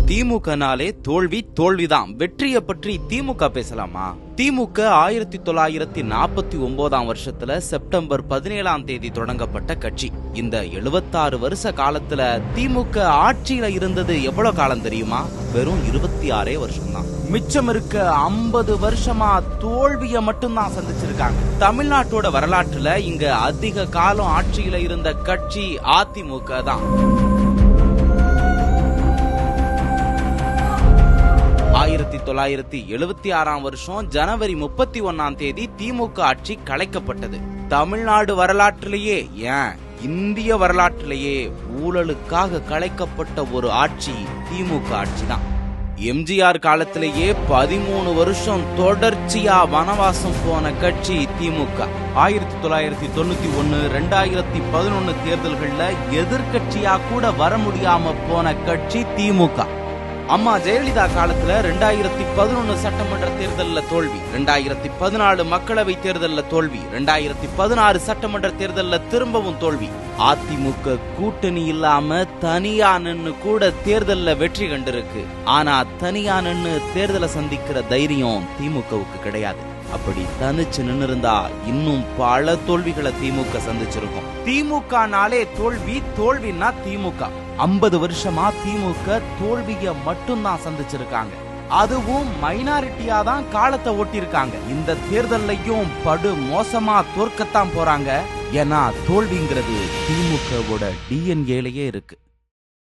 திமுகனாலே தோல்வி தோல்விதான். வெற்றியை பற்றி திமுக பேசலாமா? திமுக 1949 வருஷத்துல செப்டம்பர் 17 தொடங்கப்பட்ட கட்சி. இந்த 76 வருஷ காலத்துல திமுக ஆட்சியில இருந்தது எவ்வளவு காலம் தெரியுமா? வெறும் 26 வருஷம் தான். மிச்சம் இருக்க 50 வருஷமா தோல்விய மட்டும்தான் சந்திச்சிருக்காங்க. தமிழ்நாட்டோட வரலாற்றுல இங்க அதிக காலம் ஆட்சியில இருந்த கட்சி அதிமுக தான். 1976 வருஷம் ஜனவரி 31 திமுக ஆட்சி கலைக்கப்பட்டது. தமிழ்நாடு வரலாற்றிலேயே, ஏன் இந்திய வரலாற்றிலேயே ஊழலுக்காக கலைக்கப்பட்ட ஒரு ஆட்சி திமுக ஆட்சி தான். எம்ஜிஆர் காலத்திலேயே 13 வருஷம் தொடர்ச்சியா வனவாசம் போன கட்சி திமுக. 1991, 2011 தேர்தல்கள்ல எதிர்கட்சியா கூட வர முடியாம போன கட்சி திமுக. அம்மா ஜெயலலிதா காலத்துல 2011 சட்டமன்ற தேர்தல்ல தோல்வி, 2014 மக்களவை தேர்தல்ல தோல்வி, 2016 சட்டமன்ற தேர்தல்ல திரும்பவும் தோல்வி. அதிமுக கூட்டணி இல்லாம தனியா நின்னு கூட தேர்தல்ல வெற்றி கண்டிருக்கு. ஆனா தனியா நின்னு தேர்தலை சந்திக்கிற தைரியம் திமுகவுக்கு கிடையாது. அப்படி தனிச்சு நின்னு இருந்தா இன்னும் பல தோல்விகளை திமுக சந்திச்சிருக்கும். திமுகனாலே தோல்வி, தோல்வின்னா திமுக. 50 வருஷமா திமுக தோல்விய மட்டும்தான் சந்திச்சிருக்காங்க. அதுவும் மைனாரிட்டியா தான் காலத்தை ஓட்டிருக்காங்க. இந்த தேர்தலையும் படு மோசமா தோற்கத்தான் போறாங்க. ஏன்னா தோல்விங்கிறது திமுகவோட டிஎன்ஏலயே இருக்கு.